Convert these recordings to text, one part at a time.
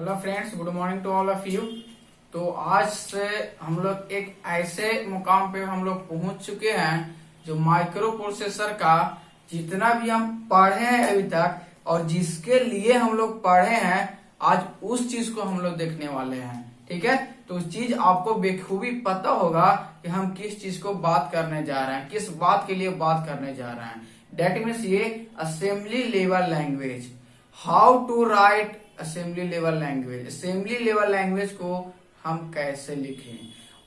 Hello friends, good morning to all of you. तो आज से हम लोग एक ऐसे मुकाम पे हम लोग पहुंच चुके हैं जो माइक्रो प्रोसेसर का जितना भी हम पढ़े हैं अभी तक और जिसके लिए हम लोग पढ़े हैं, आज उस चीज को हम लोग देखने वाले हैं। ठीक है, तो उस चीज आपको बेखूबी पता होगा कि हम किस चीज को बात करने जा रहे हैं, किस बात के लिए बात करने जा रहे हैं। डेट मीन्स ये assembly level language, how to write assembly level language. Assembly level language को हम कैसे लिखें,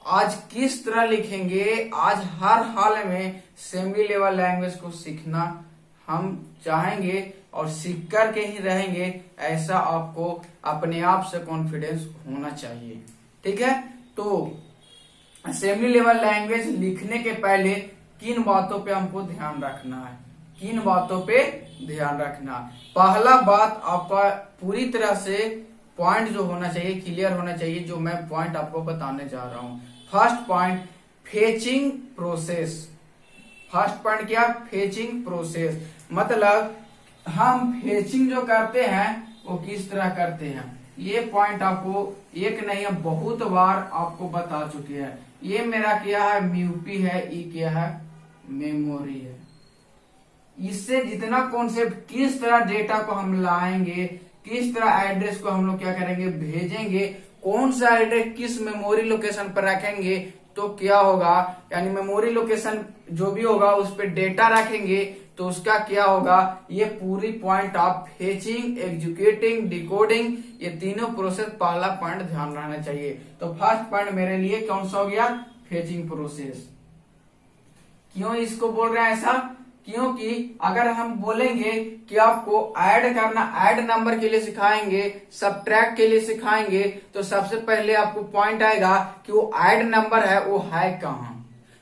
आज किस तरह लिखेंगे, आज हर हाल में असेंबली लेवल लैंग्वेज को सीखना हम चाहेंगे और सीख कर के ही रहेंगे। ऐसा आपको अपने आप से कॉन्फिडेंस होना चाहिए। ठीक है, तो असेंबली लेवल लैंग्वेज लिखने के पहले किन बातों पे हमको ध्यान रखना है, किन बातों पे ध्यान रखना। पहला बात, आपका पूरी तरह से पॉइंट जो होना चाहिए क्लियर होना चाहिए, जो मैं पॉइंट आपको बताने जा रहा हूं। First point, fetching process. First point क्या? Fetching process. मतलब हम फेचिंग जो करते हैं वो किस तरह करते हैं, ये पॉइंट आपको एक नहीं बहुत बार आपको बता चुके हैं। ये मेरा क्या है? म्यूपी है। ये क्या है? मेमोरी है। इससे जितना कॉन्सेप्ट, किस तरह डेटा को हम लाएंगे, किस तरह एड्रेस को हम लोग क्या करेंगे, भेजेंगे, कौन सा एड्रेस किस मेमोरी लोकेशन पर रखेंगे तो क्या होगा, यानी मेमोरी लोकेशन जो भी होगा उस पर डेटा रखेंगे तो उसका क्या होगा, ये पूरी पॉइंट आप फेचिंग, एग्जीक्यूटिंग, डिकोडिंग, ये तीनों प्रोसेस पहला पॉइंट ध्यान रहना चाहिए। तो फर्स्ट पॉइंट मेरे लिए कौन सा हो गया? Fetching process. क्यों इसको बोल रहे हैं ऐसा? क्योंकि अगर हम बोलेंगे कि आपको ऐड करना, ऐड नंबर के लिए सिखाएंगे, सब्ट्रैक्ट के लिए सिखाएंगे, तो सबसे पहले आपको पॉइंट आएगा कि वो ऐड नंबर है वो है कहाँ।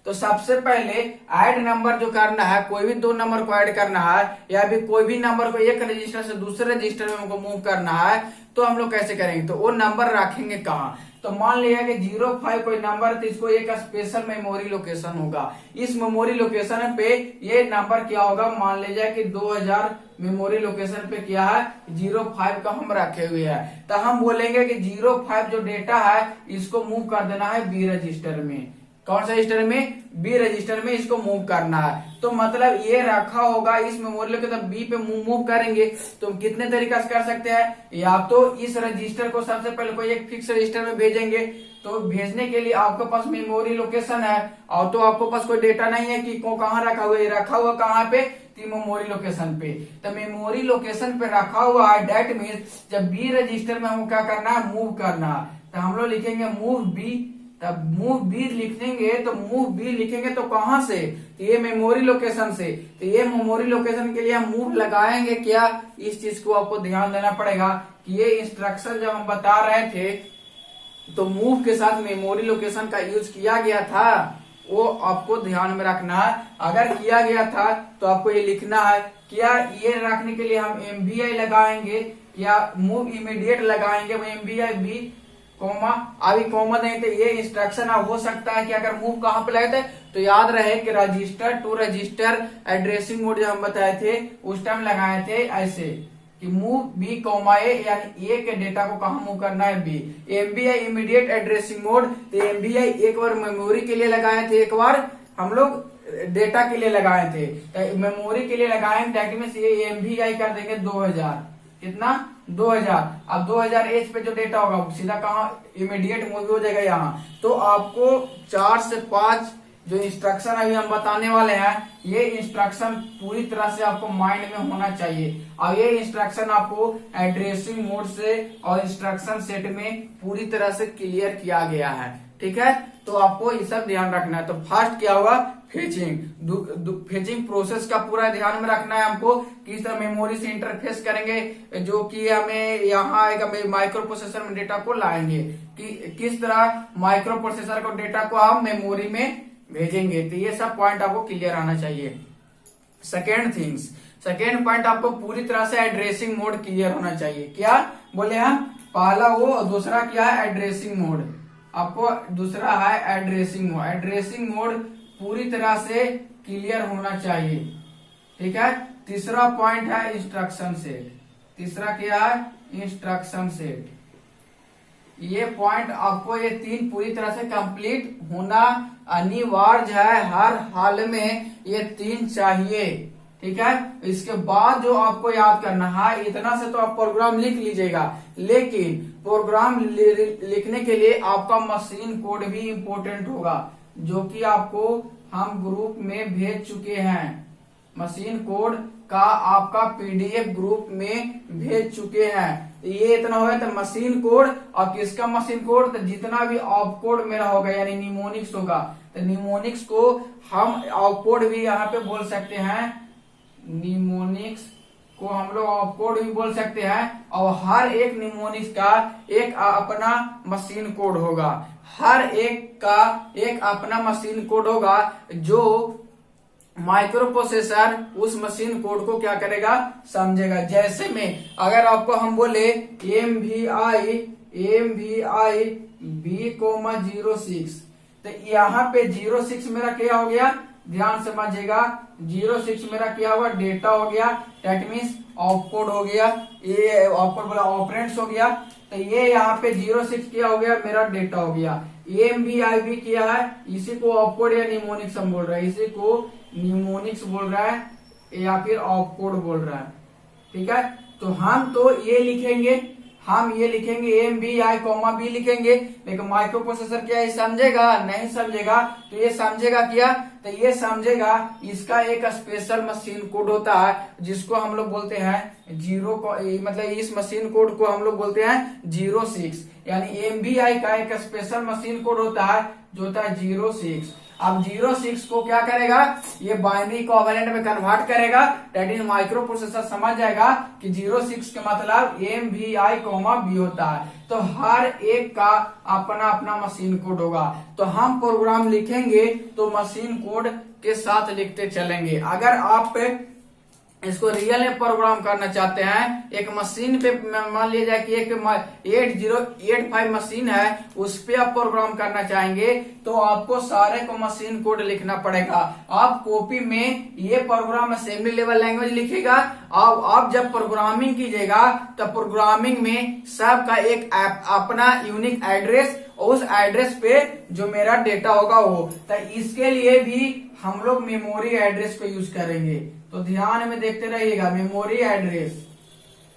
तो सबसे पहले ऐड नंबर जो करना है, कोई भी दो नंबर को ऐड करना है या भी कोई भी नंबर को एक रजिस्टर से दूसरे रजिस्टर में हमको मूव करना है, तो हम लोग कैसे करेंगे? तो वो नंबर रखेंगे कहाँ? तो मान लिया कि 05 कोई नंबर, तो इसको एक स्पेशल मेमोरी लोकेशन होगा। इस मेमोरी लोकेशन पे ये नंबर क्या होगा? मान लीजिए कि 2000 मेमोरी लोकेशन पे क्या है? 05 का हम रखे हुए हैं। तो हम बोलेंगे कि 05 जो डेटा है इसको मूव कर देना है बी रजिस्टर में। कौन सा रजिस्टर में? बी रजिस्टर में इसको मूव करना है। तो मतलब ये रखा होगा इस मेमोरी लोकेशन बी पे मूव करेंगे तो हम कितने तरीका से कर सकते हैं? या तो इस रजिस्टर को सबसे पहले कोई एक फिक्स रजिस्टर में भेजेंगे, तो भेजने के लिए आपके पास मेमोरी लोकेशन है और तो आपके पास कोई डेटा नहीं है कि कहाँ रखा हुआ है, रखा हुआ कहाँ पे? मेमोरी लोकेशन पे। तो मेमोरी लोकेशन पे रखा हुआ है, डेट मीन्स जब बी रजिस्टर में हमको क्या करना है? मूव करना है। तो हम लोग लिखेंगे मूव बी। तब मूव बी लिखेंगे तो मूव बी लिखेंगे तो कहां से? तो ये मेमोरी लोकेशन से। तो ये मेमोरी लोकेशन के लिए हम मूव लगाएंगे क्या? इस चीज को आपको ध्यान देना पड़ेगा कि ये इंस्ट्रक्शन जब हम बता रहे थे तो मूव के साथ मेमोरी लोकेशन का यूज किया गया था, वो आपको ध्यान में रखना है। अगर किया गया था तो आपको ये लिखना है। क्या ये रखने के लिए हम MVI लगाएंगे या मूव इमीडिएट लगाएंगे? MVI बी कॉमा, अभी कॉमा नहीं तो ये इंस्ट्रक्शन हो सकता है कि अगर मूव कहां पे लगे थे तो याद रहे कि register to register addressing mode जो हम बताए थे उस टाइम लगाए थे ऐसे कि मूव बी कॉमा ए, यानी ए के डेटा को कहां मूव करना है? B. MVI immediate addressing mode, तो MVI एक बार मेमोरी के लिए लगाए थे, एक बार हम लोग डेटा के लिए लगाए थे। मेमोरी के लिए लगाए डेटा में ये MVI कर देंगे 2000। कितना? 2000। अब 2000 एच पे जो डेटा होगा सीधा कहाँ? इमीडिएट मूव हो जाएगा यहाँ। तो आपको 4 से 5 जो इंस्ट्रक्शन अभी हम बताने वाले हैं, ये इंस्ट्रक्शन पूरी तरह से आपको माइंड में होना चाहिए। अब ये इंस्ट्रक्शन आपको एड्रेसिंग मोड से और इंस्ट्रक्शन सेट में पूरी तरह से क्लियर किया गया है। ठीक है, तो आपको ये सब ध्यान रखना है। तो फर्स्ट क्या होगा? फेचिंग। फेचिंग प्रोसेस का पूरा ध्यान में रखना है हमको, किस तरह मेमोरी से इंटरफेस करेंगे, जो कि हमें यहाँ आएगा माइक्रो प्रोसेसर में डेटा को लाएंगे, कि किस तरह माइक्रो प्रोसेसर को डेटा को हम मेमोरी में भेजेंगे। तो ये सब पॉइंट आपको क्लियर आना चाहिए। सेकेंड पॉइंट, आपको पूरी तरह से एड्रेसिंग मोड क्लियर होना चाहिए। क्या बोले हम? पहला वो और दूसरा क्या है? Addressing mode. आपको दूसरा है एड्रेसिंग मोड। एड्रेसिंग मोड पूरी तरह से क्लियर होना चाहिए। ठीक है, तीसरा पॉइंट है इंस्ट्रक्शन सेट। तीसरा क्या है? Instruction set. ये पॉइंट आपको ये 3 पूरी तरह से कंप्लीट होना अनिवार्य है। हर हाल में ये 3 चाहिए, ठीक है। इसके बाद जो आपको याद करना है, इतना से तो आप प्रोग्राम लिख लीजिएगा, लेकिन प्रोग्राम लिखने के लिए आपका मशीन कोड भी इम्पोर्टेंट होगा, जो कि आपको हम ग्रुप में भेज चुके हैं। मशीन कोड का आपका पीडीएफ ग्रुप में भेज चुके हैं। ये इतना हो गया तो मशीन कोड, और किसका मशीन कोड, तो जितना भी ऑप कोड मेरा होगा यानी निमोनिक्स होगा, तो निमोनिक्स को हम ऑप कोड भी यहाँ पे बोल सकते हैं, निमोनिक्स को हम लोग ऑप कोड भी बोल सकते हैं। और हर एक निमोनिक्स का एक अपना मशीन कोड होगा, हर एक का एक अपना मशीन कोड होगा, जो माइक्रो प्रोसेसर उस मशीन कोड को क्या करेगा, समझेगा। जैसे में अगर आपको हम बोले MVI B,06, तो यहाँ पे 06 मेरा क्या हो गया, ध्यान समझिएगा, 06 मेरा क्या हुआ, डेटा हो गया, डेट मीन्स ऑपकोड हो गया, ये ऑपकोड बोला ऑपरेंड्स हो गया, तो ये यहाँ पे 06 क्या हो गया, मेरा डेटा हो गया। MVI भी क्या है, इसी को ऑपकोड या निमोनिक्स हम बोल रहे हैं, इसी को निमोनिक्स बोल रहा है या फिर ऑपकोड बोल रहा है, ठीक है। तो हम तो ये लिखेंगे, हम ये लिखेंगे MVI B लिखेंगे, लेकिन माइक्रो प्रोसेसर क्या ये समझेगा, नहीं समझेगा। तो ये समझेगा क्या, तो ये समझेगा इसका एक स्पेशल मशीन कोड होता है, जिसको हम लोग बोलते हैं जीरो, मतलब इस मशीन कोड को हम लोग बोलते हैं 06, यानी MVI का एक स्पेशल मशीन कोड होता है जो होता है 06। अब 06 को क्या करेगा, ये बाइनरी कोवेलेंट में कन्वर्ट करेगा, दैट इज माइक्रो प्रोसेसर समझ जाएगा कि 06 का मतलब MVI, B होता है। तो हर एक का अपना अपना मशीन कोड होगा, तो हम प्रोग्राम लिखेंगे तो मशीन कोड के साथ लिखते चलेंगे। अगर आप इसको रियल में प्रोग्राम करना चाहते हैं, एक मशीन पे मान लिया जाए कि एक 8085 मशीन है, उस पे आप प्रोग्राम करना चाहेंगे, तो आपको सारे को मशीन कोड लिखना पड़ेगा। आप कॉपी में ये प्रोग्राम असेंबली लेवल लैंग्वेज लिखेगा, और आप जब प्रोग्रामिंग कीजिएगा तो प्रोग्रामिंग में सबका एक अपना यूनिक एड्रेस, उस एड्रेस पे जो मेरा डेटा होगा वो, तो इसके लिए भी हम लोग मेमोरी एड्रेस को यूज करेंगे। तो ध्यान में देखते रहिएगा, मेमोरी एड्रेस,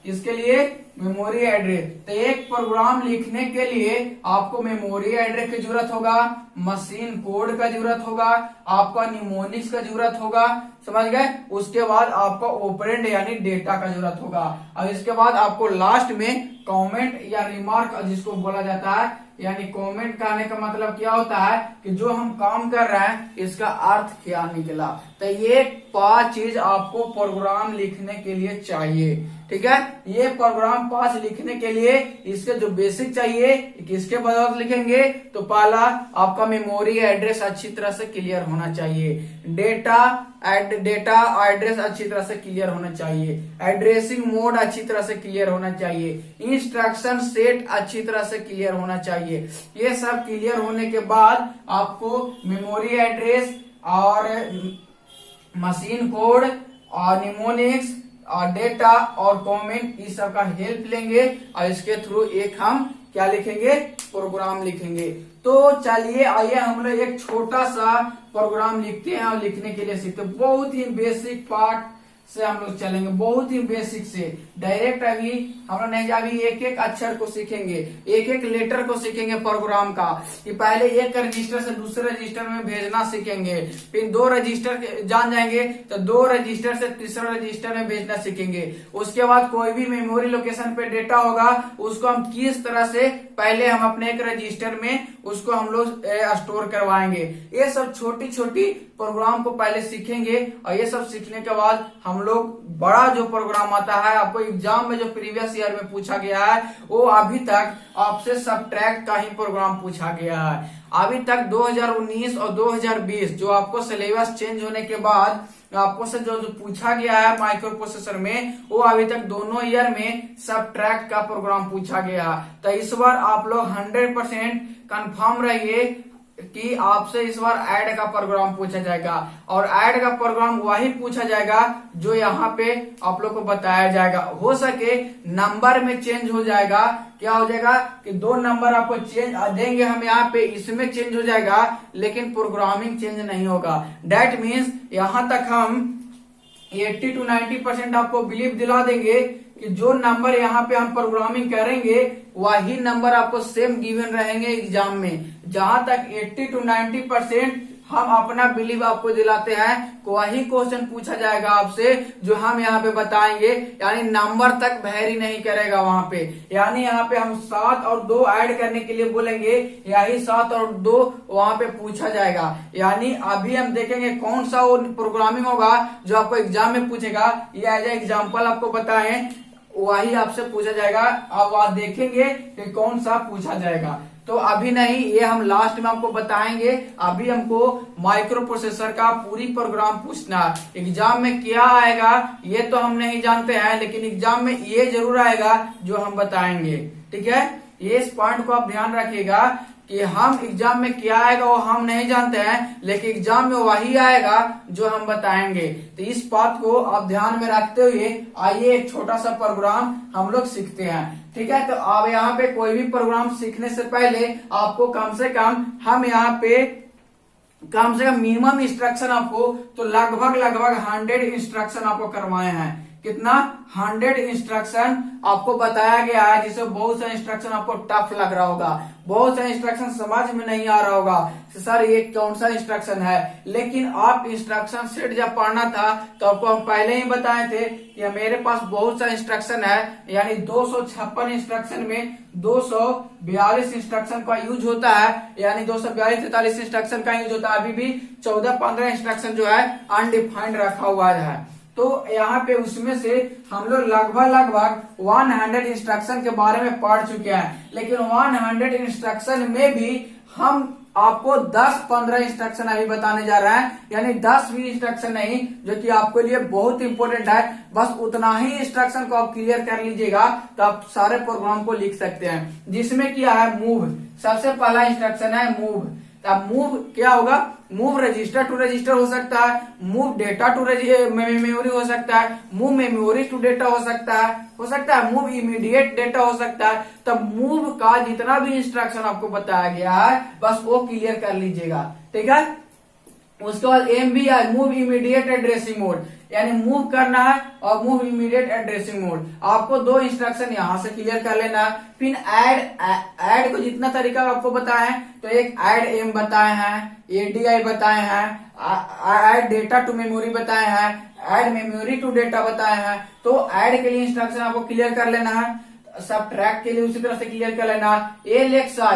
इसके लिए मेमोरी एड्रेस। तो एक प्रोग्राम लिखने के लिए आपको मेमोरी एड्रेस की जरूरत होगा, मशीन कोड का जरूरत होगा, आपका निमोनिक्स का जरूरत होगा, समझ गए। उसके बाद आपका ऑपरेंड यानी डेटा का जरूरत होगा, और इसके बाद आपको लास्ट में कमेंट या रिमार्क जिसको बोला जाता है, यानी कमेंट कहने का मतलब क्या होता है कि जो हम काम कर रहे हैं इसका अर्थ क्या निकला। तो ये 5 चीज आपको प्रोग्राम लिखने के लिए चाहिए, ठीक है। ये प्रोग्राम 5 लिखने के लिए इसके जो बेसिक चाहिए, किसके बदौलत लिखेंगे, तो पहला आपका मेमोरी एड्रेस अच्छी तरह से क्लियर होना चाहिए, डेटा एड्रेस अच्छी तरह से क्लियर होना चाहिए, एड्रेसिंग मोड अच्छी तरह से क्लियर होना चाहिए, इंस्ट्रक्शन सेट अच्छी तरह से क्लियर होना चाहिए। ये सब क्लियर होने के बाद आपको मेमोरी एड्रेस और मशीन कोड और निमोनिक्स और डेटा और कमेंट इस सब का हेल्प लेंगे, और इसके थ्रू एक हम क्या लिखेंगे, प्रोग्राम लिखेंगे। तो चलिए आइए हम लोग एक छोटा सा प्रोग्राम लिखते हैं और लिखने के लिए सीखते हैं। बहुत ही बेसिक पार्ट से हम लोग चलेंगे, बहुत ही बेसिक से डायरेक्ट अभी हम लोग नहीं, अभी एक एक अक्षर को सीखेंगे, एक एक लेटर को सीखेंगे प्रोग्राम का। कि पहले एक रजिस्टर से दूसरे रजिस्टर में भेजना सीखेंगे, फिर 2 रजिस्टर जान जाएंगे तो 2 रजिस्टर से तीसरा रजिस्टर में भेजना सीखेंगे। उसके बाद कोई भी मेमोरी लोकेशन पे डेटा होगा उसको हम किस तरह से पहले हम अपने एक रजिस्टर में उसको हम लोग स्टोर करवाएंगे। ये सब छोटी छोटी प्रोग्राम को पहले सीखेंगे, और ये सब सीखने के बाद हम लोग बड़ा जो प्रोग्राम आता है, आपको एग्जाम में जो प्रीवियस ईयर में पूछा गया है, वो अभी तक आपसे सब्ट्रैक्ट का ही प्रोग्राम पूछा गया है। अभी तक 2019 और 2020 जो आपको सिलेबस चेंज होने के बाद आपको से जो पूछा गया है माइक्रो प्रोसेसर में, वो अभी तक दोनों ईयर में सब्ट्रैक्ट का प्रोग्राम पूछा गया। तो इस बार आप लोग 100% कंफर्म रहिए, कि आपसे इस बार ऐड का प्रोग्राम पूछा जाएगा, और ऐड का प्रोग्राम वही पूछा जाएगा जो यहाँ पे आप लोग को बताया जाएगा। हो सके नंबर में चेंज हो जाएगा, क्या हो जाएगा कि 2 नंबर आपको चेंज देंगे हम यहाँ पे, इसमें चेंज हो जाएगा, लेकिन प्रोग्रामिंग चेंज नहीं होगा। दैट मीन्स यहाँ तक हम 80 to 90% आपको बिलीव दिला देंगे कि जो नंबर यहाँ पे हम प्रोग्रामिंग करेंगे वही नंबर आपको सेम गिवन रहेंगे एग्जाम में। जहां तक 80 to 90% हम अपना बिलीव आपको दिलाते हैं, वही क्वेश्चन पूछा जाएगा आपसे जो हम यहाँ पे बताएंगे, यानी नंबर तक वेरी नहीं करेगा वहां पे। यानी यहाँ पे हम 7 और 2 ऐड करने के लिए बोलेंगे, यही 7 और 2 वहां पे पूछा जाएगा। यानी अभी हम देखेंगे कौन सा वो प्रोग्रामिंग होगा जो आपको एग्जाम में पूछेगा। ये एज एग्जाम्पल आपको बताएं, वही आपसे पूछा जाएगा। अब आप देखेंगे कि कौन सा पूछा जाएगा। तो अभी नहीं, ये हम लास्ट में आपको बताएंगे। अभी हमको माइक्रो प्रोसेसर का पूरी प्रोग्राम पूछना है। एग्जाम में क्या आएगा ये तो हम नहीं जानते हैं, लेकिन एग्जाम में ये जरूर आएगा जो हम बताएंगे। ठीक है, ये इस पॉइंट को आप ध्यान रखिएगा कि हम एग्जाम में क्या आएगा वो हम नहीं जानते हैं, लेकिन एग्जाम में वही आएगा जो हम बताएंगे। तो इस बात को आप ध्यान में रखते हुए आइए एक छोटा सा प्रोग्राम हम लोग सीखते हैं। ठीक है, तो आप यहाँ पे कोई भी प्रोग्राम सीखने से पहले आपको कम से कम मिनिमम इंस्ट्रक्शन आपको तो लगभग 100 इंस्ट्रक्शन आपको करवाए हैं। कितना? 100 इंस्ट्रक्शन आपको बताया गया है, जिससे बहुत सारे इंस्ट्रक्शन आपको टफ लग रहा होगा, बहुत सारे इंस्ट्रक्शन समझ में नहीं आ रहा होगा सर ये कौन सा इंस्ट्रक्शन है। लेकिन आप इंस्ट्रक्शन सेट जब पढ़ना था तो आपको हम पहले ही बताए थे कि मेरे पास बहुत सारे इंस्ट्रक्शन है, यानी 256 इंस्ट्रक्शन में 242 इंस्ट्रक्शन का यूज होता है, यानी 242-43 इंस्ट्रक्शन का यूज होता है। अभी भी 14-15 इंस्ट्रक्शन जो है अनडिफाइंड रखा हुआ है। तो यहाँ पे उसमें से हम लोग लगभग 100 इंस्ट्रक्शन के बारे में पढ़ चुके हैं, लेकिन 100 इंस्ट्रक्शन में भी हम आपको 10-15 इंस्ट्रक्शन अभी बताने जा रहे हैं, यानी 10 भी इंस्ट्रक्शन नहीं, जो कि आपके लिए बहुत इंपॉर्टेंट है। बस उतना ही इंस्ट्रक्शन को आप क्लियर कर लीजिएगा तो आप सारे प्रोग्राम को लिख सकते हैं। जिसमें क्या है, मूव सबसे पहला इंस्ट्रक्शन है मूव। अब मूव क्या होगा? मूव रजिस्टर टू रजिस्टर हो सकता है, मूव डेटा टू मेमोरी हो सकता है, मूव मेमोरी टू डेटा हो सकता है, मूव इमीडिएट डेटा हो सकता है। तब मूव का जितना भी इंस्ट्रक्शन आपको बताया गया है बस वो क्लियर कर लीजिएगा। ठीक है, उसके बाद एम भी है, मूव इमीडिएट एड्रेसिंग मोड, यानी मूव करना है और मूव इमीडिएट एड्रेसिंग मोड। आपको 2 इंस्ट्रक्शन यहाँ से क्लियर कर लेना है। फिर ऐड को जितना तरीका आपको बताए हैं, तो एक ऐड एम बताए हैं, एडीआई बताए हैं, ऐड डेटा टू मेमोरी बताए हैं, ऐड मेमोरी टू डेटा बताए हैं। तो ऐड के लिए इंस्ट्रक्शन आपको क्लियर कर लेना है, सब ट्रैक के लिए उसी तरह से क्लियर कर लेना। एलेक्सा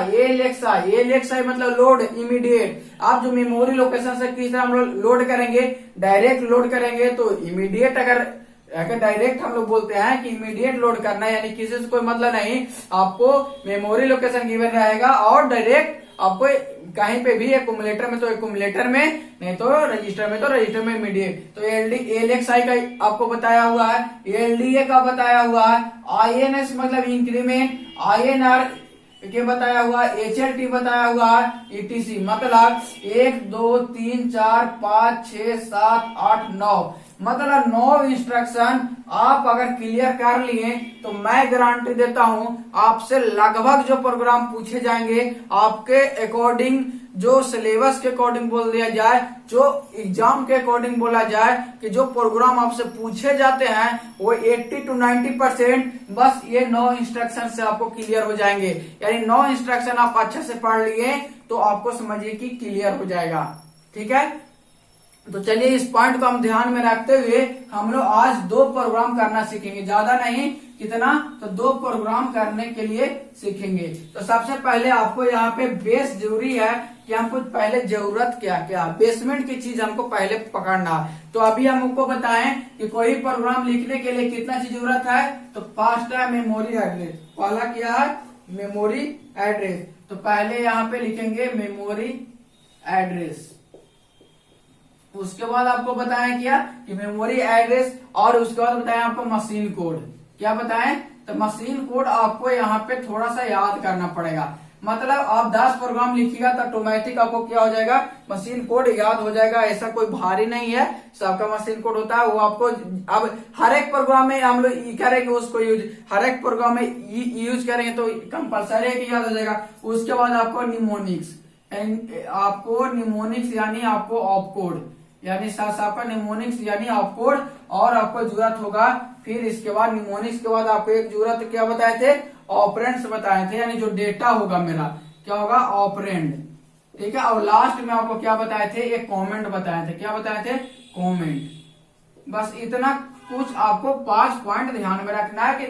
मतलब लोड इमीडिएट। आप जो मेमोरी लोकेशन से किस तरह हम लोग लोड करेंगे, डायरेक्ट लोड करेंगे तो इमीडिएट, अगर डायरेक्ट हम लोग बोलते हैं कि इमीडिएट लोड करना है, यानी किसी से कोई मतलब नहीं, आपको मेमोरी लोकेशन गिवन रहेगा और डायरेक्ट आपको कहीं पे भी एक्यूमुलेटर में तो एक्यूमुलेटर में, नहीं तो रजिस्टर में इमीडिएट। तो एलएक्सआई का आपको बताया हुआ है, एलडीए का बताया हुआ है, आईएनएस मतलब इंक्रीमेंट, आईएनआर के बताया हुआ है, एचएलटी बताया हुआ है, ईटीसी मतलब 1 2 3 4 5 6 7 8 9 मतलब 9 इंस्ट्रक्शन आप अगर क्लियर कर लिए तो मैं गारंटी देता हूं आपसे लगभग जो प्रोग्राम पूछे जाएंगे आपके अकॉर्डिंग, जो सिलेबस के अकॉर्डिंग बोल दिया जाए, जो एग्जाम के अकॉर्डिंग बोला जाए कि जो प्रोग्राम आपसे पूछे जाते हैं वो 80 to 90% बस ये 9 इंस्ट्रक्शन से आपको क्लियर हो जाएंगे। यानी 9 इंस्ट्रक्शन आप अच्छे से पढ़ लिए तो आपको समझिए कि क्लियर हो जाएगा। ठीक है, तो चलिए इस पॉइंट को हम ध्यान में रखते हुए हम लोग आज 2 प्रोग्राम करना सीखेंगे, ज्यादा नहीं, कितना तो 2 प्रोग्राम करने के लिए सीखेंगे। तो सबसे पहले आपको यहाँ पे बेस जरूरी है कि हमको पहले जरूरत क्या बेसमेंट की चीज हमको पहले पकड़ना। तो अभी हम आपको बताएं कि कोई प्रोग्राम लिखने के लिए कितना चीज जरूरत है, तो फर्स्ट है मेमोरी एड्रेस। पहला क्या है? Memory address. तो पहले यहाँ पे लिखेंगे मेमोरी एड्रेस। उसके बाद आपको बताएं क्या कि मेमोरी एड्रेस, और उसके बाद बताएं आपको मशीन कोड। क्या बताएं? तो मशीन कोड आपको यहाँ पे थोड़ा सा याद करना पड़ेगा। मतलब आप 10 प्रोग्राम लिखिएगा तो ऑटोमेटिक आपको क्या हो जाएगा, मशीन कोड याद हो जाएगा। ऐसा कोई भारी नहीं है, सबका मशीन कोड होता है। वो आपको अब हर एक प्रोग्राम में हम लोग करेंगे उसको यूज, हर एक प्रोग्राम में यूज करेंगे तो कंपलसरी है कि याद हो जाएगा। उसके बाद आपको निमोनिक्स, यानी आपको ऑपकोड, यानी साथ आपका निमोनिक्स यानी ऑपकोड और आपको जरूरत होगा। फिर इसके बाद निमोनिक्स के बाद आपको एक जरूरत क्या बताए थे, ऑपरेंड्स बताए थे, यानी जो डेटा होगा मेरा क्या होगा, ऑपरेंड, ठीक है। और लास्ट में आपको क्या बताए थे, एक कमेंट बताए थे। क्या बताए थे, कमेंट। बस इतना कुछ आपको 5 पॉइंट ध्यान में रखना है कि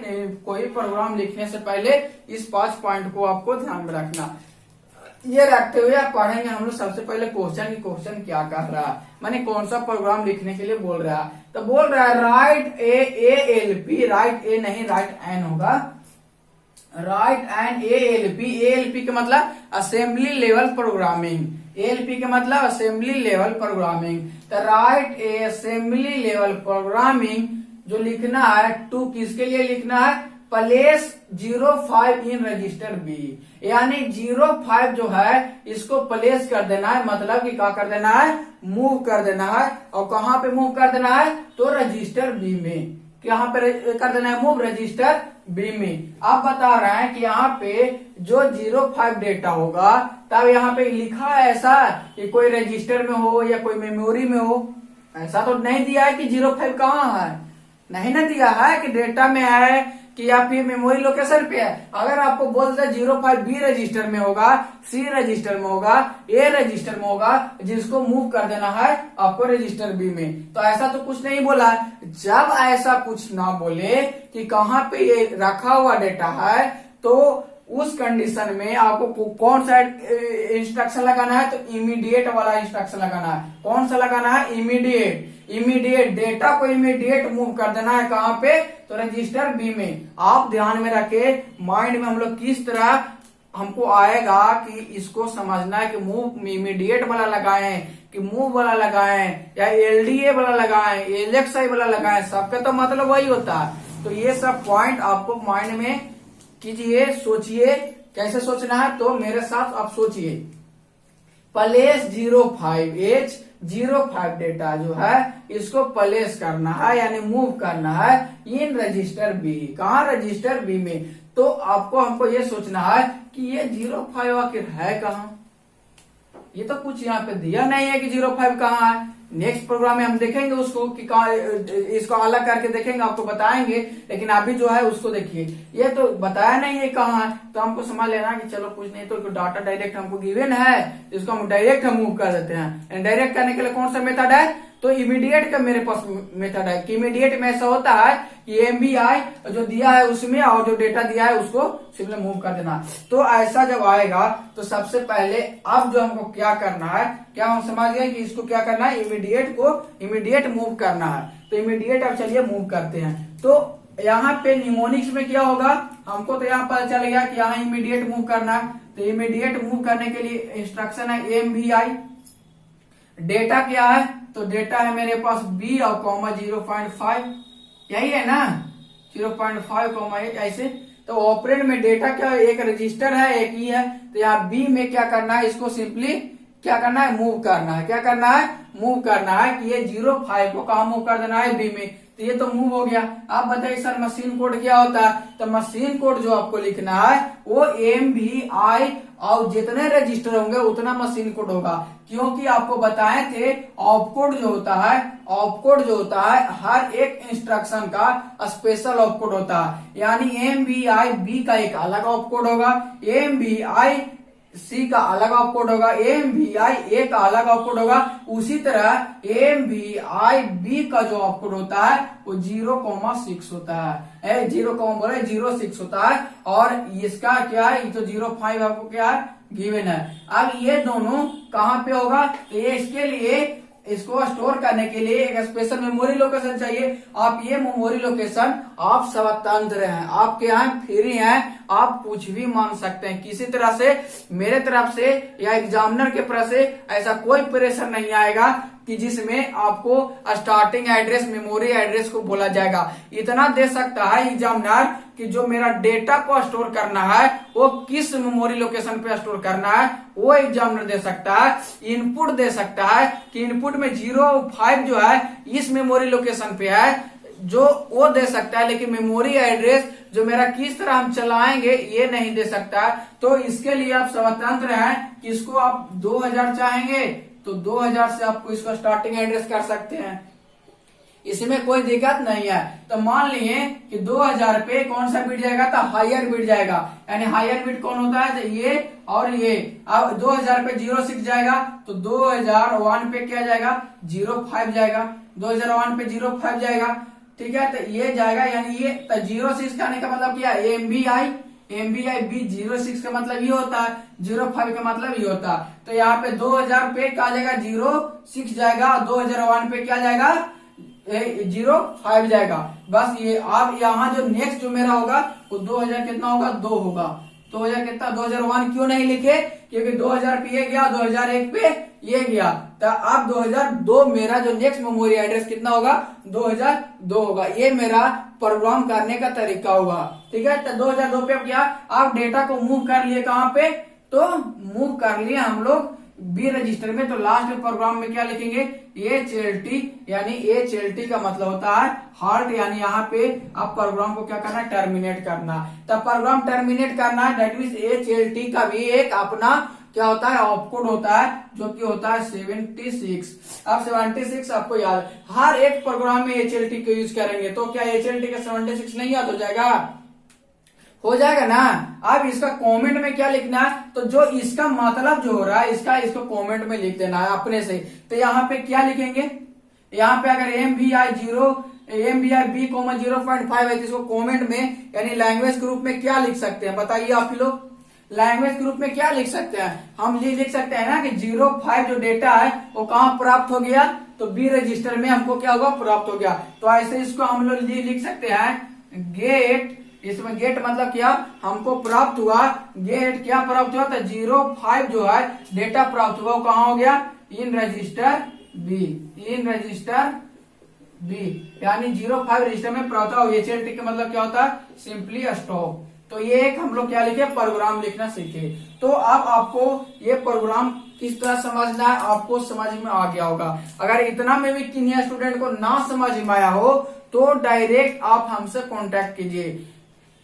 कोई प्रोग्राम लिखने से पहले इस 5 पॉइंट को आपको ध्यान में रखना। ये रखते हुए आप पढ़ेंगे हम लोग सबसे पहले क्वेश्चन क्या कर रहा है, माने कौन सा प्रोग्राम लिखने के लिए बोल रहा है। तो बोल रहा है राइट ALP, राइट ए नहीं राइट एन होगा, राइट एन ALP का मतलब असेंबली लेवल प्रोग्रामिंग, ALP का मतलब असेंबली लेवल प्रोग्रामिंग। तो राइट ए असेंबली लेवल प्रोग्रामिंग जो लिखना है, टू किसके लिए लिखना है, प्लेस 05 इन रजिस्टर बी, यानी 05 जो है इसको प्लेस कर देना है, मतलब कि क्या कर देना है, मूव कर देना है। और कहाँ पे मूव कर देना है, तो रजिस्टर बी में। यहाँ पे कर देना है मूव, रजिस्टर बी में। आप बता रहे हैं कि यहाँ पे जो 05 डेटा होगा, तब यहाँ पे लिखा है ऐसा कि कोई रजिस्टर में हो या कोई मेमोरी में हो, ऐसा तो नहीं दिया है कि 05 कहाँ है, नहीं ना दिया है कि डेटा में है कि या फिर मेमोरी लोकेशन पे है। अगर आपको बोलते 05 बी रजिस्टर में होगा, सी रजिस्टर में होगा, ए रजिस्टर में होगा, जिसको मूव कर देना है आपको रजिस्टर बी में, तो ऐसा तो कुछ नहीं बोला। जब ऐसा कुछ ना बोले कि कहाँ पे ये रखा हुआ डेटा है, तो उस कंडीशन में आपको कौन सा इंस्ट्रक्शन लगाना है, तो इमीडिएट वाला इंस्ट्रक्शन लगाना है। कौन सा लगाना है, इमीडिएट डेटा को इमीडिएट मूव कर देना है, कहाँ पे, तो रजिस्टर बी में। आप ध्यान में रखे, माइंड में हम लोग किस तरह हमको आएगा कि इसको समझना है कि मूव इमीडिएट वाला लगाएं कि मूव वाला लगाएं या LDA वाला लगाएं, LXI वाला लगाएं, सबका तो मतलब वही होता है। तो ये सब पॉइंट आपको माइंड में कीजिए, सोचिए कैसे सोचना है। तो मेरे साथ आप सोचिए, प्लेस 05 डेटा जो है इसको प्लेस करना है, यानी मूव करना है इन रजिस्टर बी, कहा, रजिस्टर बी में। तो आपको हमको ये सोचना है कि ये 05 आखिर है कहाँ, ये तो कुछ यहाँ पे दिया नहीं है कि 05 कहाँ है। नेक्स्ट प्रोग्राम में हम देखेंगे उसको कि कहाँ, इसको अलग करके देखेंगे, आपको बताएंगे। लेकिन अभी जो है उसको देखिए, ये तो बताया नहीं है कहाँ है, तो हमको समझ लेना कि चलो कुछ नहीं, तो डाटा डायरेक्ट हमको गिवन है, इसको हम डायरेक्ट मूव कर देते हैं। डायरेक्ट करने के लिए कौन सा मेथड है, तो इमीडिएट का मेरे पास मेथड है कि इमीडिएट में ऐसा होता है कि MVI जो दिया है उसमें और जो डेटा दिया है उसको सिर्फ मूव कर देना। तो ऐसा जब आएगा तो सबसे पहले अब जो हमको क्या करना है, क्या हम समझ गए कि इसको क्या करना है, इमीडिएट मूव करना है। तो इमीडिएट अब चलिए मूव करते हैं। तो यहाँ पे निमोनिक्स में क्या होगा, हमको तो यहाँ पता चल गया कि यहाँ इमीडिएट मूव करना है। तो इमीडिएट मूव करने के लिए इंस्ट्रक्शन है MVI। डेटा क्या है, तो डेटा है मेरे पास B और कॉमा 0.5, यही है ना, 0.5 कॉमा ऐसे। तो ऑपरेंड में डेटा क्या है, एक रजिस्टर है एक ही है। तो यहाँ B में क्या करना है, इसको सिंपली क्या करना है, मूव करना है। क्या करना है, मूव करना है कि ये 05 को कहा मूव कर देना है, B में। तो ये तो मूव हो गया। आप बताइए सर मशीन कोड क्या होता है, तो मशीन कोड जो आपको लिखना है वो MVI और जितने रजिस्टर होंगे उतना मशीन कोड होगा। क्योंकि आपको बताए थे ऑपकोड जो होता है हर एक इंस्ट्रक्शन का स्पेशल ऑपकोड होता है। यानी MVI B का एक अलग ऑपकोड होगा, MVI C का अलग ऑपकोड होगा, MVI A का अलग ऑपकोड होगा। उसी तरह MVI B का जो ऑपकोड होता है वो 0,6 होता है, 0,06 होता है। और इसका क्या है, ये तो 05 आपको क्या है गिवन है। अब ये दोनों कहाँ पे होगा, तो ये इसके लिए इसको स्टोर करने के लिए एक स्पेशल मेमोरी लोकेशन चाहिए। आप ये मेमोरी लोकेशन आप स्वतंत्र हैं, आपके यहाँ फ्री हैं, आप कुछ भी मान सकते हैं। किसी तरह से मेरे तरफ से या एग्जामिनर के तरफ से ऐसा कोई प्रेशर नहीं आएगा कि जिसमें आपको स्टार्टिंग एड्रेस, मेमोरी एड्रेस को बोला जाएगा। इतना दे सकता है एग्जामिनर कि जो मेरा डेटा को स्टोर करना है वो किस मेमोरी लोकेशन पे स्टोर करना है वो एग्जामिनर दे सकता है। इनपुट दे सकता है कि इनपुट में 05 जो है इस मेमोरी लोकेशन पे है, जो वो दे सकता है। लेकिन मेमोरी एड्रेस जो मेरा किस तरह हम चलाएंगे ये नहीं दे सकता। तो इसके लिए आप स्वतंत्र हैं कि इसको आप 2000 चाहेंगे तो 2000 से आपको इसका स्टार्टिंग एड्रेस कर सकते हैं, इसमें कोई दिक्कत नहीं है। तो मान लिए कि 2000 पे कौन सा बिट जाएगा, तो हायर बिट जाएगा। यानी हायर बिट कौन होता है, तो ये और ये। अब 2000 पे 06 जाएगा तो 2001 पे क्या जाएगा, 05 जाएगा। 2001 पे 05 जाएगा, ठीक है, तो ये जाएगा। यानी ये तो 06 का आने का मतलब क्या, MBI B 06 का मतलब ये होता है, 05 का मतलब ये होता है। तो यहाँ पे 2000 पे क्या जाएगा, 06 जाएगा। 2001 पे क्या जाएगा, 05 जाएगा। बस ये अब यहाँ जो नेक्स्ट जो मेरा होगा वो 2000 कितना होगा, 2 होगा। 2000 कितना, 2001 क्यों नहीं लिखे, क्योंकि 2000 पे ये गया, 2001 पे ये गया। तो अब 2002 मेरा जो नेक्स्ट मेमोरी एड्रेस कितना होगा, 2002 होगा। ये मेरा प्रोग्राम करने का तरीका होगा, ठीक है। तो 2002 पे अब क्या, आप डेटा को मूव कर लिए कहाँ पे, तो मूव कर लिए हम लोग बी रजिस्टर में। तो लास्ट में प्रोग्राम में क्या लिखेंगे, HLT, यानी HLT का मतलब होता है हाल्ट, यानी यहाँ पे आप प्रोग्राम को क्या करना है, टर्मिनेट करना। तब प्रोग्राम टर्मिनेट करना है, दैट मीन्स HLT का भी एक अपना क्या होता है, ऑपकोड होता है, जो कि होता है 76। अब 76 आपको याद, हर एक प्रोग्राम में HLT को यूज करेंगे तो क्या HLT का 76 नहीं याद हो जाएगा, हो जाएगा ना। अब इसका कमेंट में क्या लिखना है, तो जो इसका मतलब जो हो रहा है इसको कमेंट में लिख देना है अपने से। तो यहाँ पे क्या लिखेंगे, यहाँ पे अगर MBI B, 0.5 है तो इसको कमेंट में यानी लैंग्वेज ग्रुप में क्या लिख सकते हैं, बताइए आप लोग। लैंग्वेज ग्रुप में क्या लिख सकते हैं, हम लिख सकते हैं ना कि 05 जो डेटा है वो कहाँ प्राप्त हो गया, तो बी रजिस्टर में हमको क्या होगा, प्राप्त हो गया। तो ऐसे इसको हम लोग लिख सकते हैं गेट, इसमें गेट मतलब क्या, हमको प्राप्त हुआ, गेट क्या प्राप्त हुआ, तो 05 जो है डेटा प्राप्त हुआ वो कहाँ हो गया, इन रजिस्टर बी, यानी 05 रजिस्टर में प्राप्त हुआ। HLT का मतलब क्या होता है, सिंपली स्टॉप। तो ये एक हम लोग क्या लिखे, प्रोग्राम लिखना सीखे। तो अब आपको ये प्रोग्राम किस तरह समझना है आपको समझ में आ गया होगा। अगर इतना में भी किन्हीं स्टूडेंट को ना समझ में आया हो तो डायरेक्ट आप हमसे कांटेक्ट कीजिए,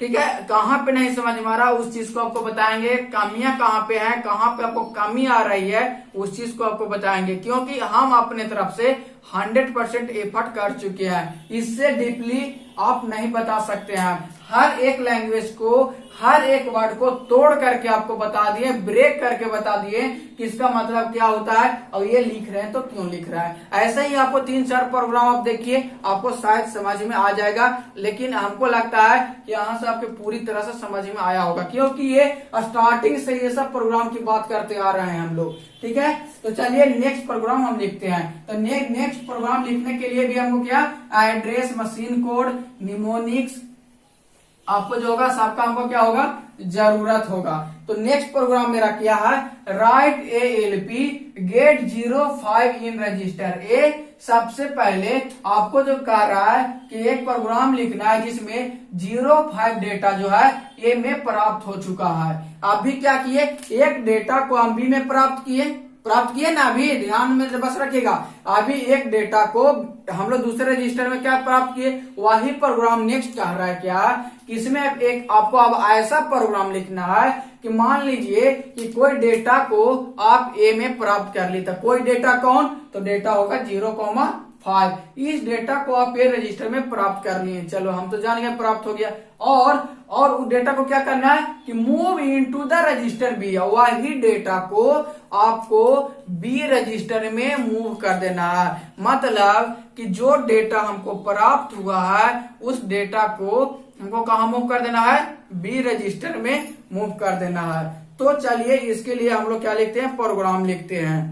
ठीक है। कहाँ पे नहीं समझ में आ रहा उस चीज को आपको बताएंगे, कमियां कहाँ पे है, कहाँ पे आपको कमी आ रही है उस चीज को आपको बताएंगे, क्योंकि हम अपने तरफ से 100% एफर्ट कर चुके हैं। इससे डीपली आप नहीं बता सकते हैं। हर एक लैंग्वेज को, हर एक वर्ड को तोड़ करके आपको बता दिए, ब्रेक करके बता दिए कि इसका मतलब क्या होता है और ये लिख रहे हैं तो क्यों लिख रहा है। ऐसे ही आपको 3-4 प्रोग्राम आप देखिए, आपको शायद समझ में आ जाएगा। लेकिन हमको लगता है कि यहाँ से आपके पूरी तरह से समझ में आया होगा, क्योंकि ये स्टार्टिंग से ये सब प्रोग्राम की बात करते आ रहे हैं हम लोग, ठीक है। तो चलिए नेक्स्ट प्रोग्राम हम लिखते हैं। तो नेक्स्ट प्रोग्राम लिखने के लिए भी हमको क्या, एड्रेस, मशीन कोड, निमोनिक्स आपको जो होगा सबका हमको क्या होगा, जरूरत होगा। तो नेक्स्ट प्रोग्राम मेरा क्या है, राइट ALP गेट 05 इन रजिस्टर। ए सबसे पहले आपको जो कह रहा है कि एक प्रोग्राम लिखना है जिसमें 05 डेटा जो है ए में प्राप्त हो चुका है। आप भी क्या किए, एक डेटा को हम बी में प्राप्त किए ना, अभी ध्यान में बस रखिएगा। अभी एक डेटा को हम लोग दूसरे रजिस्टर में क्या प्राप्त किए, वही प्रोग्राम नेक्स्ट कह रहा है क्या कि इसमें एक आपको अब ऐसा प्रोग्राम लिखना है कि मान लीजिए कि कोई डेटा को आप ए में प्राप्त कर ली, तो कोई डेटा कौन, तो डेटा होगा 0,5। इस डेटा को आप ए रजिस्टर में प्राप्त कर लिए, चलो हम तो जान गए प्राप्त हो गया। और उस डेटा को क्या करना है कि move into the register B, वही डेटा को आपको बी रजिस्टर में मूव कर देना है। मतलब कि जो डेटा हमको प्राप्त हुआ है उस डेटा को हमको कहाँ मूव कर देना है, बी रजिस्टर में मूव कर देना है। तो चलिए इसके लिए हम लोग क्या लिखते हैं, प्रोग्राम लिखते हैं।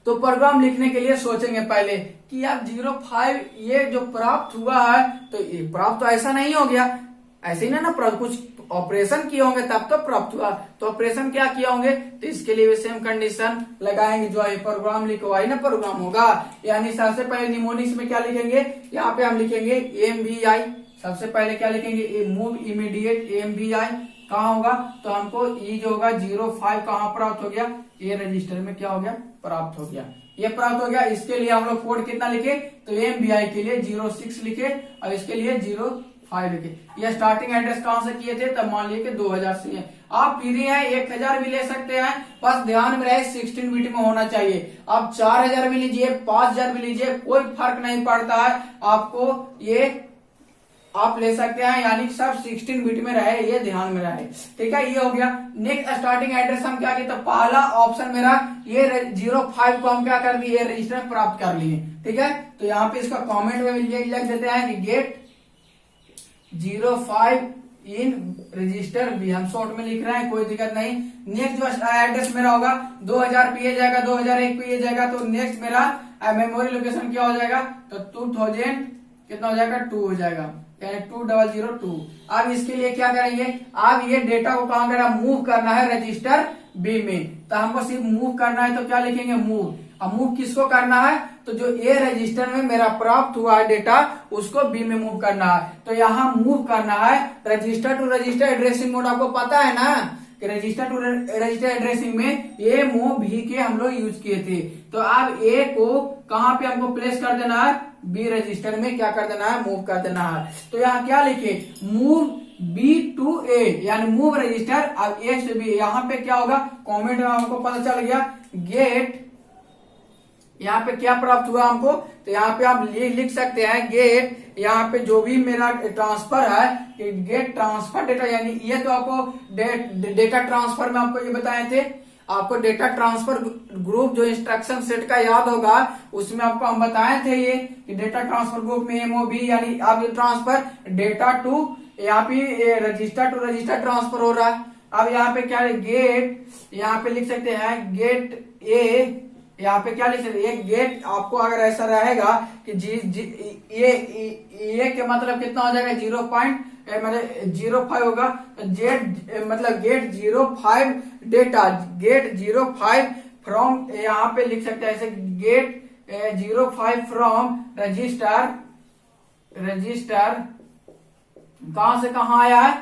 तो प्रोग्राम लिखने के लिए सोचेंगे पहले कि यार 05 ये जो प्राप्त हुआ है तो ये प्राप्त तो ऐसा नहीं हो गया, ऐसे ही ना प्राप्त, कुछ ऑपरेशन किए होंगे तब तो प्राप्त हुआ, तो ऑपरेशन क्या किए होंगे, तो इसके लिए भी सेम कंडीशन लगाएंगे, जो है प्रोग्राम लिखो वही ना प्रोग्राम होगा। यानी सबसे पहले निमोनिक्स में क्या लिखेंगे, यहाँ पे हम लिखेंगे MVI, सबसे पहले क्या लिखेंगे, मूव इमीडिएट MVI कहाँ होगा, तो हमको ई जो होगा 05 कहाँ प्राप्त हो गया, ये रजिस्टर में क्या हो गया, प्राप्त हो गया, ये प्राप्त हो गया। इसके लिए हम लोग कोड कितना लिखे, तो MVI के लिए 06 लिखे और इसके लिए 05 लिखे। ये स्टार्टिंग एड्रेस कहाँ से किए थे, तब मान लिए कि 2000 से है। आप फ्री है 1000 भी ले सकते हैं, बस ध्यान में रहे 16 बिट में होना चाहिए। आप 4000 भी लीजिए, 5000 भी लीजिए, कोई फर्क नहीं पड़ता है, आपको ये आप ले सकते हैं, यानी कि सब 16 बिट में रहे, ये ध्यान में रहे, ठीक है। ये हो गया। नेक्स्ट स्टार्टिंग एड्रेस हम क्या किए, तो पहला ऑप्शन मेरा ये 05 को हम क्या कर दिए, रजिस्टर में प्राप्त कर लिए, ठीक है। तो यहाँ पे इसका कमेंट में लिख देते हैं कि गेट 05 इन रजिस्टर भी, हम शॉर्ट में लिख रहे हैं, कोई दिक्कत नहीं। नेक्स्ट जो एड्रेस मेरा होगा 2000 पे ये जाएगा, 2001 पे ये जाएगा, तो नेक्स्ट मेरा मेमोरी लोकेशन क्या हो जाएगा, तो 2000 कितना हो जाएगा, 2 हो जाएगा, यानी 2002। अब इसके लिए क्या करेंगे, अब ये डेटा को कहां करना, मूव करना है रजिस्टर बी में, तो हमको सिर्फ मूव करना है, तो क्या लिखेंगे, मूव। अब मूव किसको करना है, तो जो ए रजिस्टर में मेरा प्राप्त हुआ है डेटा उसको बी में मूव करना है। तो यहाँ मूव करना है register to register addressing mode, आपको पता है ना कि रजिस्टर टू रजिस्टर एड्रेसिंग में ए मूव भी के हम लोग यूज किए थे। तो अब ए को कहाँ पे हमको प्लेस कर देना है, बी रजिस्टर में क्या कर देना है, मूव कर देना है। तो यहाँ क्या लिखे, मूव बी टू ए, यानी मूव रजिस्टर अब ए से बी। यहाँ पे क्या होगा, कमेंट में हमको पता चल गया, गेट यहाँ पे क्या प्राप्त हुआ हमको, तो यहाँ पे आप लिख सकते हैं गेट, यहाँ पे जो भी मेरा ट्रांसफर है, गेट ट्रांसफर डेटा, यानी ये तो आपको डेटा ट्रांसफर में आपको ये बताए थे, आपको डेटा ट्रांसफर ग्रुप जो इंस्ट्रक्शन सेट का याद होगा, उसमें आपको हम बताए थे ये कि डेटा ट्रांसफर ग्रुप में एमओबी, यानी अब ये ट्रांसफर डेटा टू, यहाँ पे रजिस्टर टू रजिस्टर ट्रांसफर हो रहा है। अब यहाँ पे क्या है, गेट, यहाँ पे लिख सकते हैं गेट ए, यहाँ पे क्या लिख सकते हैं, गेट आपको अगर ऐसा रहेगा कि ये के मतलब कितना हो जाएगा, 0.05 होगा, तो जेड मतलब गेट 05 डेटा, गेट 05 फ्रॉम, यहाँ पे लिख सकते हैं ऐसे, गेट 05 फ्रॉम रजिस्टर कहां से कहां आया है,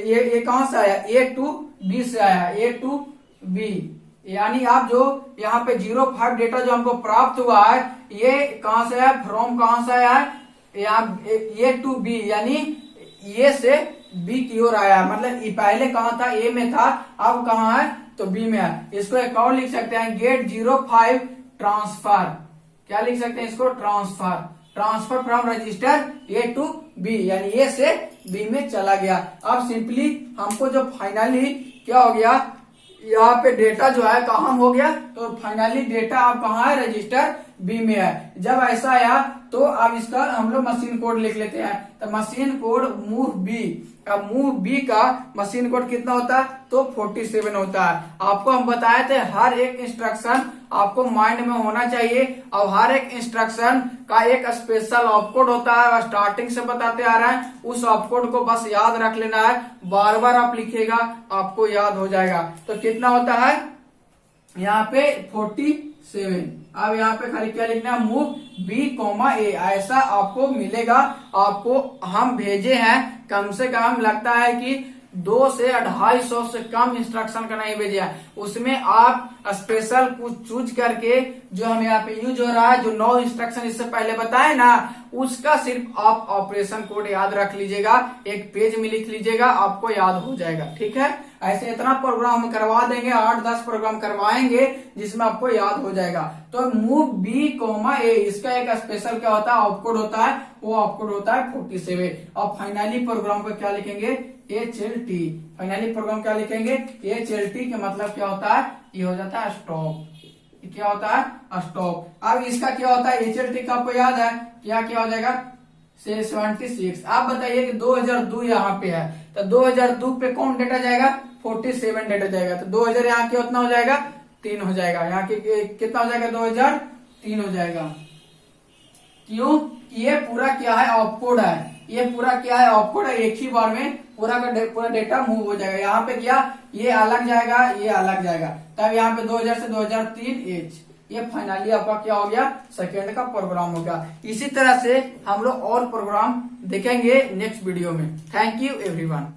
ये कहां से आया, ए टू बी से आया, ए टू बी, यानी आप जो यहाँ पे 05 डेटा जो हमको प्राप्त हुआ है, ये कहां से आया, फ्रॉम कहां से आया है, यहाँ ए टू बी, यानी ए से बी की ओर आया, मतलब ये पहले कहां था, ए में था, अब कहां है, तो बी में है। इसको एक और लिख सकते हैं, गेट 05 ट्रांसफर, क्या लिख सकते हैं इसको, transfer from register A to B, यानी ए से बी में चला गया। अब सिंपली हमको जो फाइनली क्या हो गया, यहाँ पे डेटा जो है कहाँ हो गया, तो फाइनली डेटा अब कहाँ है, रजिस्टर बी में है। जब ऐसा आया तो अब इसका हम लोग मशीन कोड लिख लेते हैं, तो मशीन कोड मूव बी, अब मूव बी का मशीन कोड कितना होता है, तो 47 होता है। आपको हम बताए थे हर एक इंस्ट्रक्शन आपको माइंड में होना चाहिए, और हर एक इंस्ट्रक्शन का एक स्पेशल ऑपकोड होता है, स्टार्टिंग से बताते आ रहे हैं, उस ऑपकोड को बस याद रख लेना है, बार बार आप लिखिएगा आपको याद हो जाएगा। तो कितना होता है यहाँ पे 47। अब यहाँ पे खाली क्या लिखना है, मूव बी कोमा ए, ऐसा आपको मिलेगा। आपको हम भेजे हैं, कम से कम लगता है कि 200 से 250 से कम इंस्ट्रक्शन का नहीं भेजा है, उसमें आप स्पेशल कुछ चूज करके जो हम यहाँ पे यूज हो रहा है, जो 9 इंस्ट्रक्शन इससे पहले बताए ना, उसका सिर्फ आप ऑपरेशन कोड याद रख लीजिएगा, एक पेज में लिख लीजिएगा, आपको याद हो जाएगा, ठीक है। ऐसे इतना प्रोग्राम हम करवा देंगे, 8-10 प्रोग्राम करवाएंगे जिसमें आपको याद हो जाएगा। तो मूव बी कोमा ए, इसका एक स्पेशल क्या होता है, ऑपकोड होता है, वो ऑपकोड होता है 47। और फाइनली प्रोग्राम को क्या लिखेंगे, HLT, फाइनली प्रोग्राम क्या लिखेंगे, HLT के मतलब क्या होता है, ये हो जाता है स्टॉप, क्या होता है, स्टॉप। अब इसका क्या होता है, HLT का आपको याद है, क्या हो जाएगा, 76। आप बताइए कि 2002 यहाँ पे है, तो 2002 पे कौन डेटा जाएगा, 47 डेटा जाएगा, तो 2000 यहाँ के उतना हो जाएगा, 3 हो जाएगा, यहाँ के कितना हो जाएगा, 2003 हो जाएगा। क्यों, ये पूरा क्या है, ऑपकोड है, ये पूरा क्या है ऑपकोड है, एक ही बार में पूरा का पूरा डेटा मूव हो जाएगा। यहाँ पे क्या ये अलग जाएगा, ये अलग जाएगा, तब यहाँ पे 2000 से 2003 एज, ये फाइनली आपका क्या हो गया सेकेंड का प्रोग्राम हो गया। इसी तरह से हम लोग और प्रोग्राम देखेंगे नेक्स्ट वीडियो में। Thank you everyone.